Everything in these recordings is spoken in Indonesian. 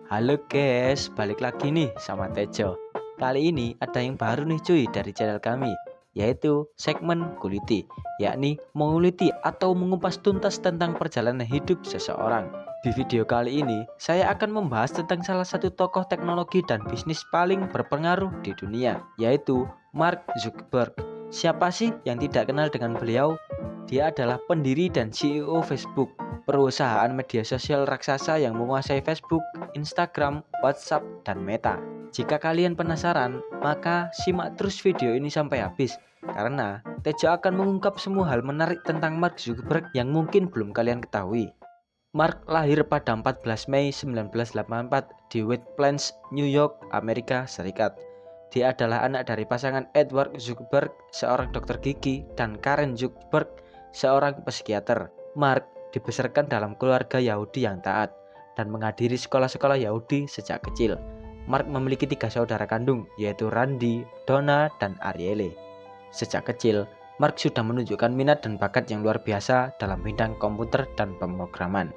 Halo guys, balik lagi nih sama Tejo. Kali ini ada yang baru nih cuy dari channel kami, yaitu segmen Kuliti, yakni menguliti atau mengupas tuntas tentang perjalanan hidup seseorang. Di video kali ini, saya akan membahas tentang salah satu tokoh teknologi dan bisnis paling berpengaruh di dunia, yaitu Mark Zuckerberg. Siapa sih yang tidak kenal dengan beliau? Dia adalah pendiri dan CEO Facebook, perusahaan media sosial raksasa yang menguasai Facebook, Instagram, WhatsApp, dan Meta. Jika kalian penasaran, maka simak terus video ini sampai habis, karena Tejo akan mengungkap semua hal menarik tentang Mark Zuckerberg yang mungkin belum kalian ketahui. Mark lahir pada 14 Mei 1984 di White Plains, New York, Amerika Serikat. Dia adalah anak dari pasangan Edward Zuckerberg, seorang dokter gigi, dan Karen Zuckerberg, seorang psikiater. Mark dibesarkan dalam keluarga Yahudi yang taat dan menghadiri sekolah-sekolah Yahudi sejak kecil. Mark memiliki 3 saudara kandung, yaitu Randy, Donna, dan Arielle. Sejak kecil, Mark sudah menunjukkan minat dan bakat yang luar biasa dalam bidang komputer dan pemrograman.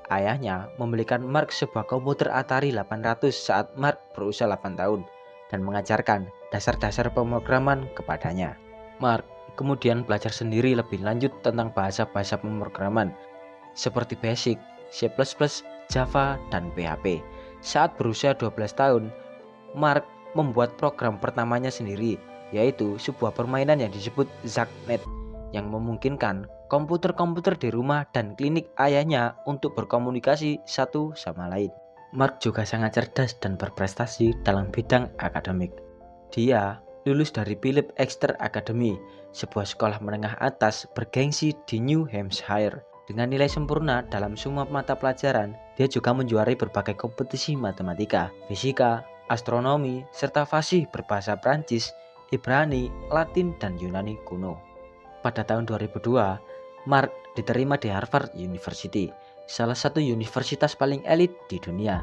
Ayahnya membelikan Mark sebuah komputer Atari 800 saat Mark berusia 8 tahun dan mengajarkan dasar-dasar pemrograman kepadanya. Mark kemudian belajar sendiri lebih lanjut tentang bahasa-bahasa pemrograman seperti Basic, C++, Java, dan PHP. Saat berusia 12 tahun, Mark membuat program pertamanya sendiri, yaitu sebuah permainan yang disebut ZackNet yang memungkinkan komputer-komputer di rumah dan klinik ayahnya untuk berkomunikasi satu sama lain. Mark juga sangat cerdas dan berprestasi dalam bidang akademik. Dia lulus dari Philip Exeter Academy, sebuah sekolah menengah atas bergengsi di New Hampshire. Dengan nilai sempurna dalam semua mata pelajaran, dia juga menjuarai berbagai kompetisi matematika, fisika, astronomi, serta fasih berbahasa Prancis, Ibrani, Latin, dan Yunani kuno. Pada tahun 2002, Mark diterima di Harvard University, salah satu universitas paling elit di dunia,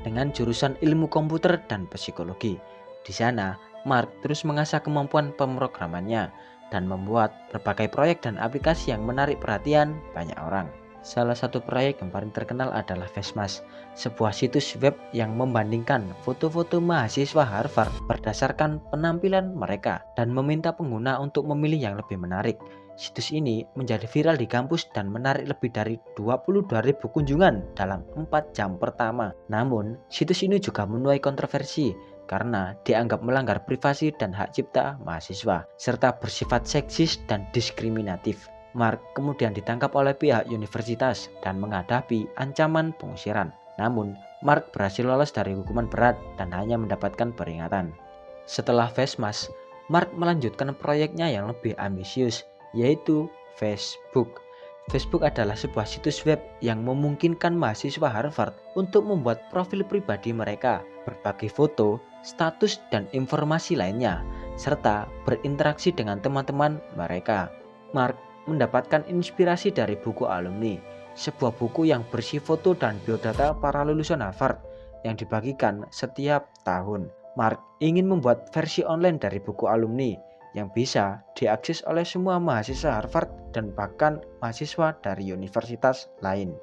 dengan jurusan ilmu komputer dan psikologi. Di sana, Mark terus mengasah kemampuan pemrogramannya dan membuat berbagai proyek dan aplikasi yang menarik perhatian banyak orang. Salah satu proyek yang paling terkenal adalah Fastmas, sebuah situs web yang membandingkan foto-foto mahasiswa Harvard berdasarkan penampilan mereka dan meminta pengguna untuk memilih yang lebih menarik. Situs ini menjadi viral di kampus dan menarik lebih dari 22.000 kunjungan dalam 4 jam pertama. Namun, situs ini juga menuai kontroversi karena dianggap melanggar privasi dan hak cipta mahasiswa, serta bersifat seksis dan diskriminatif. Mark kemudian ditangkap oleh pihak universitas dan menghadapi ancaman pengusiran. Namun, Mark berhasil lolos dari hukuman berat dan hanya mendapatkan peringatan. Setelah Fastmas, Mark melanjutkan proyeknya yang lebih ambisius, yaitu Facebook. Facebook adalah sebuah situs web yang memungkinkan mahasiswa Harvard untuk membuat profil pribadi mereka, berbagi foto, status, dan informasi lainnya, serta berinteraksi dengan teman-teman mereka. Mark mendapatkan inspirasi dari buku alumni, sebuah buku yang berisi foto dan biodata para lulusan Harvard yang dibagikan setiap tahun. Mark ingin membuat versi online dari buku alumni yang bisa diakses oleh semua mahasiswa Harvard dan bahkan mahasiswa dari universitas lain.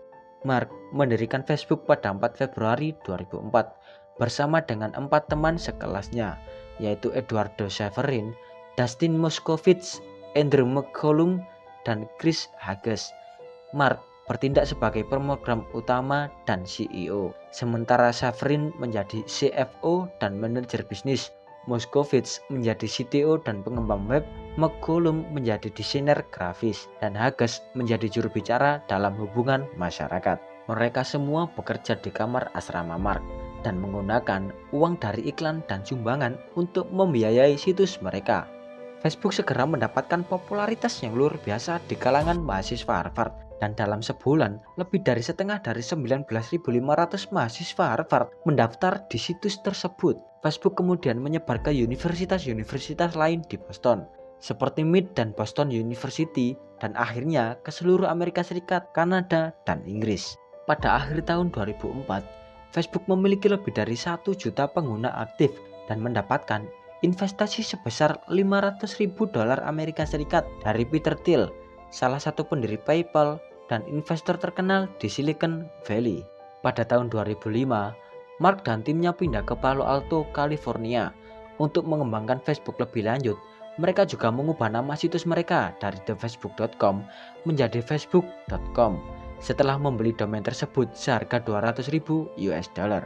Mark mendirikan Facebook pada 4 Februari 2004 bersama dengan 4 teman sekelasnya, yaitu Eduardo Saverin, Dustin Moskovitz, Andrew McCollum, dan Chris Hughes. Mark bertindak sebagai pemrogram utama dan CEO, sementara Saverin menjadi CFO dan manajer bisnis. Moskovitz menjadi CTO dan pengembang web, McCollum menjadi desainer grafis, dan Hughes menjadi juru bicara dalam hubungan masyarakat. Mereka semua bekerja di kamar asrama Mark dan menggunakan uang dari iklan dan sumbangan untuk membiayai situs mereka. Facebook segera mendapatkan popularitas yang luar biasa di kalangan mahasiswa Harvard, dan dalam sebulan lebih dari setengah dari 19.500 mahasiswa Harvard mendaftar di situs tersebut. Facebook kemudian menyebar ke universitas-universitas lain di Boston, seperti Mead dan Boston University, dan akhirnya ke seluruh Amerika Serikat, Kanada, dan Inggris. Pada akhir tahun 2004, Facebook memiliki lebih dari 1 juta pengguna aktif dan mendapatkan investasi sebesar $500.000 Amerika Serikat dari Peter Thiel, salah satu pendiri PayPal dan investor terkenal di Silicon Valley. Pada tahun 2005, Mark dan timnya pindah ke Palo Alto, California untuk mengembangkan Facebook lebih lanjut. Mereka juga mengubah nama situs mereka dari thefacebook.com menjadi facebook.com setelah membeli domain tersebut seharga 200.000 US dollar.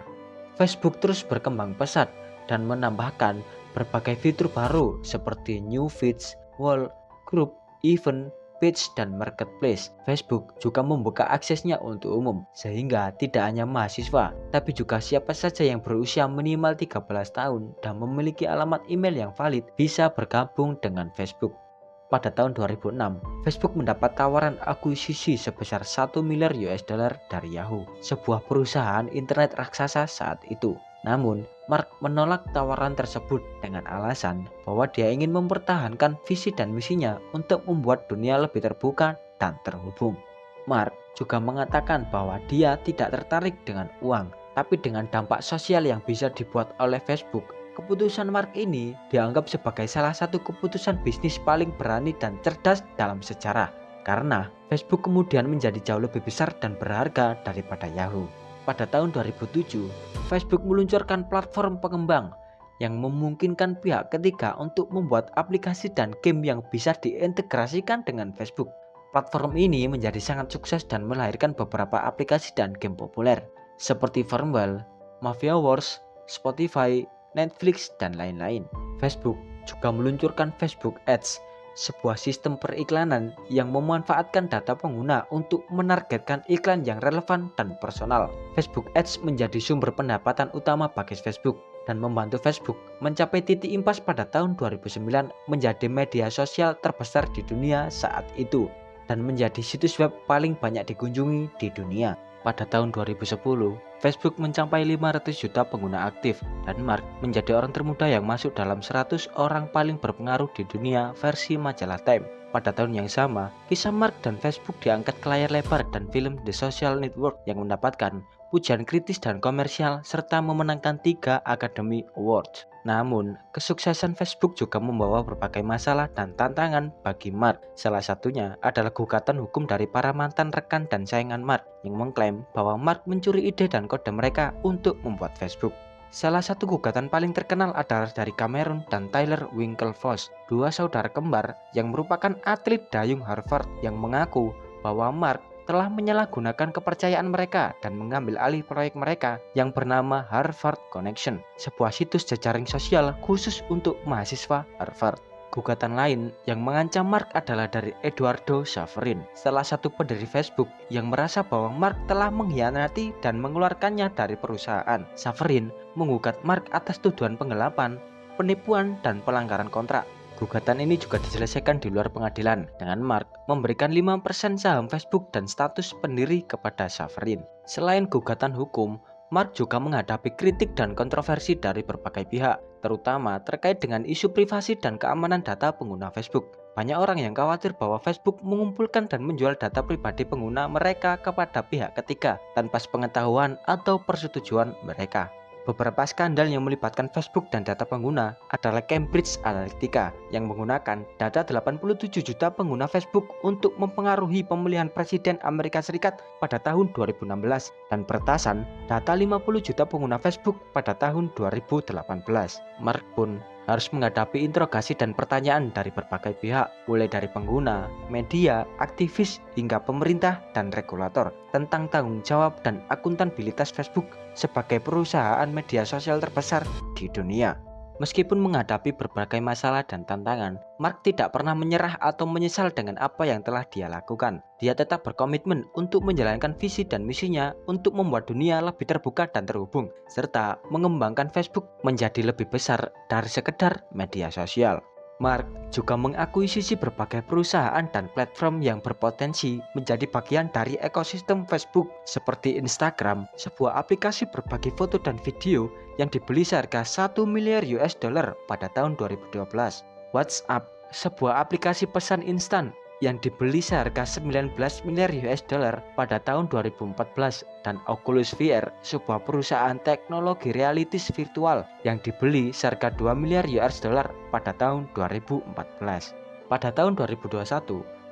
Facebook terus berkembang pesat dan menambahkan berbagai fitur baru seperti new feeds, wall, group, event, page, dan marketplace. Facebook juga membuka aksesnya untuk umum, sehingga tidak hanya mahasiswa, tapi juga siapa saja yang berusia minimal 13 tahun dan memiliki alamat email yang valid bisa bergabung dengan Facebook. Pada tahun 2006, Facebook mendapat tawaran akuisisi sebesar 1 miliar US dollar dari Yahoo, sebuah perusahaan internet raksasa saat itu. Namun, Mark menolak tawaran tersebut dengan alasan bahwa dia ingin mempertahankan visi dan misinya untuk membuat dunia lebih terbuka dan terhubung. Mark juga mengatakan bahwa dia tidak tertarik dengan uang, tapi dengan dampak sosial yang bisa dibuat oleh Facebook. Keputusan Mark ini dianggap sebagai salah satu keputusan bisnis paling berani dan cerdas dalam sejarah, karena Facebook kemudian menjadi jauh lebih besar dan berharga daripada Yahoo. Pada tahun 2007, Facebook meluncurkan platform pengembang yang memungkinkan pihak ketiga untuk membuat aplikasi dan game yang bisa diintegrasikan dengan Facebook. Platform ini menjadi sangat sukses dan melahirkan beberapa aplikasi dan game populer seperti Farmville, Mafia Wars, Spotify, Netflix, dan lain-lain. Facebook juga meluncurkan Facebook Ads, sebuah sistem periklanan yang memanfaatkan data pengguna untuk menargetkan iklan yang relevan dan personal. Facebook Ads menjadi sumber pendapatan utama bagi Facebook dan membantu Facebook mencapai titik impas pada tahun 2009 menjadi media sosial terbesar di dunia saat itu dan menjadi situs web paling banyak dikunjungi di dunia. Pada tahun 2010, Facebook mencapai 500 juta pengguna aktif dan Mark menjadi orang termuda yang masuk dalam 100 orang paling berpengaruh di dunia versi majalah Time. Pada tahun yang sama, kisah Mark dan Facebook diangkat ke layar lebar dan film The Social Network yang mendapatkan pujian kritis dan komersial serta memenangkan 3 Academy Awards. Namun, kesuksesan Facebook juga membawa berbagai masalah dan tantangan bagi Mark. Salah satunya adalah gugatan hukum dari para mantan rekan dan saingan Mark yang mengklaim bahwa Mark mencuri ide dan kode mereka untuk membuat Facebook. Salah satu gugatan paling terkenal adalah dari Cameron dan Tyler Winklevoss, dua saudara kembar yang merupakan atlet dayung Harvard yang mengaku bahwa Mark telah menyalahgunakan kepercayaan mereka dan mengambil alih proyek mereka yang bernama Harvard Connection, sebuah situs jejaring sosial khusus untuk mahasiswa Harvard. Gugatan lain yang mengancam Mark adalah dari Eduardo Saverin, salah satu pendiri Facebook yang merasa bahwa Mark telah mengkhianati dan mengeluarkannya dari perusahaan. Saverin menggugat Mark atas tuduhan penggelapan, penipuan, dan pelanggaran kontrak. Gugatan ini juga diselesaikan di luar pengadilan dengan Mark memberikan 5% saham Facebook dan status pendiri kepada Saverin. Selain gugatan hukum, Mark juga menghadapi kritik dan kontroversi dari berbagai pihak, terutama terkait dengan isu privasi dan keamanan data pengguna Facebook. Banyak orang yang khawatir bahwa Facebook mengumpulkan dan menjual data pribadi pengguna mereka kepada pihak ketiga tanpa sepengetahuan atau persetujuan mereka. Beberapa skandal yang melibatkan Facebook dan data pengguna adalah Cambridge Analytica yang menggunakan data 87 juta pengguna Facebook untuk mempengaruhi pemilihan Presiden Amerika Serikat pada tahun 2016 dan peretasan data 50 juta pengguna Facebook pada tahun 2018. Mark pun harus menghadapi interogasi dan pertanyaan dari berbagai pihak, mulai dari pengguna, media, aktivis, hingga pemerintah dan regulator tentang tanggung jawab dan akuntabilitas Facebook sebagai perusahaan media sosial terbesar di dunia. Meskipun menghadapi berbagai masalah dan tantangan, Mark tidak pernah menyerah atau menyesal dengan apa yang telah dia lakukan. Dia tetap berkomitmen untuk menjalankan visi dan misinya untuk membuat dunia lebih terbuka dan terhubung, serta mengembangkan Facebook menjadi lebih besar dari sekedar media sosial. Mark juga mengakuisisi berbagai perusahaan dan platform yang berpotensi menjadi bagian dari ekosistem Facebook seperti Instagram, sebuah aplikasi berbagi foto dan video yang dibeli seharga 1 miliar US dollar pada tahun 2012. WhatsApp, sebuah aplikasi pesan instan yang dibeli seharga 19 miliar US dollar pada tahun 2014, dan Oculus VR, sebuah perusahaan teknologi realitis virtual yang dibeli seharga 2 miliar US dollar pada tahun 2014. Pada tahun 2021,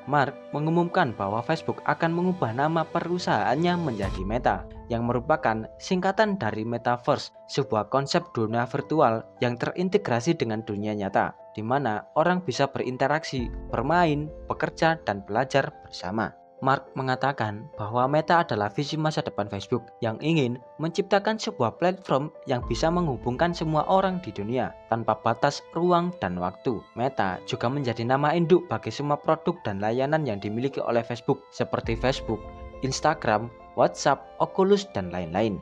Mark mengumumkan bahwa Facebook akan mengubah nama perusahaannya menjadi Meta, yang merupakan singkatan dari Metaverse, sebuah konsep dunia virtual yang terintegrasi dengan dunia nyata, di mana orang bisa berinteraksi, bermain, bekerja, dan belajar bersama. Mark mengatakan bahwa Meta adalah visi masa depan Facebook yang ingin menciptakan sebuah platform yang bisa menghubungkan semua orang di dunia tanpa batas ruang dan waktu. Meta juga menjadi nama induk bagi semua produk dan layanan yang dimiliki oleh Facebook seperti Facebook, Instagram, WhatsApp, Oculus, dan lain-lain.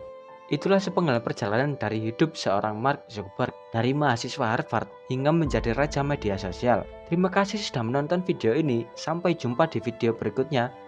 Itulah sepenggal perjalanan dari hidup seorang Mark Zuckerberg, dari mahasiswa Harvard hingga menjadi raja media sosial. Terima kasih sudah menonton video ini, sampai jumpa di video berikutnya.